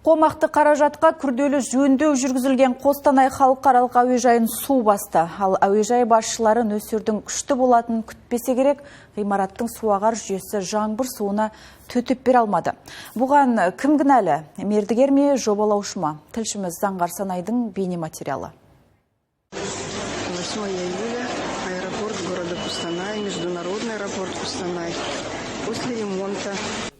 Қомақты қаражатқа күрделі жөндеу жүргізілген Қостанай халықаралық әуежайын су басты. Ал әуежай басшылары нөсердің күшті болатынын күтпесе керек, ғимараттың суағар жүйесі жаңбыр суына төтеп бере алмады. Бұған кім кінәлі? Мердігер ме, жобалаушы ма? Тілшіміз Заңғар Санайдың бейне материалы. 8 июля, аэропорт города Қостанай, международный аэропорт Қостанай. После ремонта.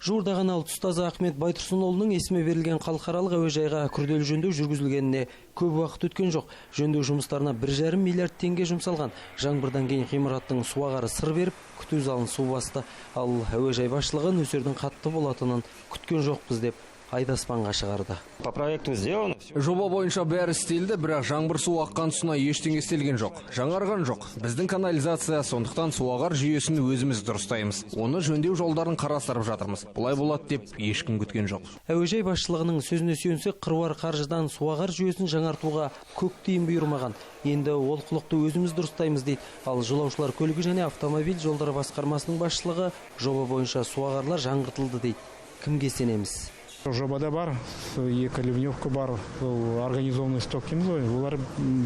Жуырда ғана ұстазы Ахмет Байтұрсынұлының есімі берілген халықаралық әуежайға күрделі жөндеу жүргізілгеніне көп уақыт өткен жоқ. Жөндеу жұмыстарына 1,5 миллиард теңге жұмсалған. Жаңбырдан кейін ғимараттың суағары сыр беріп, күту залын су басты. Ал әуежай басшылығы нөсердің қатты болатынын күткен жоқпыз деп айдаспанға шығарды. По проекту сделано. Жоба бойынша бәрі істелді, бірақ жаңбыр су аққан тұсына ештеңе істелген жоқ. Жаңарған жоқ. Біздің канализация, сондықтан суағар жүйесін өзіміз дұрыстаймыз. Оны жөндеу жолдарын қарастырып жатырмыз. Бұлай болады деп ешкім күткен жоқ. Әуежай басшылығының сөзіне сүйенсек, қыруар қаржыдан суағар жүйесін жаңартуға көк тиын бұйырмаған. Енді олқылықты өзіміз дұрыстаймыз дейді. Ал жолаушылар көлігі және автомобиль жолдары басқармасының басшылығы жоба бойынша суағарлар жаңғыртылды дейді. Кімге сенеміз? Жобада бар, 2 ливневка бар, организованный сток дейміз ғой, олар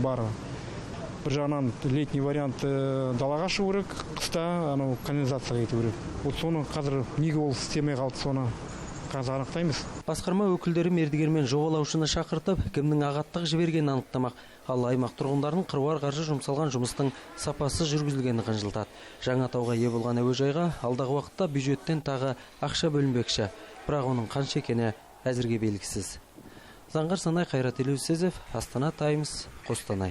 бар. Бір жағынан летний вариант далаға шығу керек, қыста канализацияға кету керек. Вот соны қазір неге ол істемей қалды, соны қазір анықтаймыз. Басқарма өкілдері мердігермен жобалаушыны шақыртып, кімнің ағаттық жібергенін анықтамақ. Ал аймақ тұрғындарының қыруар қаржы жұмсалған жұмыстың сапасы жүргізілгені қынжылтады. Жаңатауға ие болған әуежайға алдағы уақытта бюджеттен тағы ақша бөлінбекші. Бірақ оның қанша екені әзірге белгісіз. Заңғар Санай, Қайрат Елеусізов, Астана Таймс, Қостанай.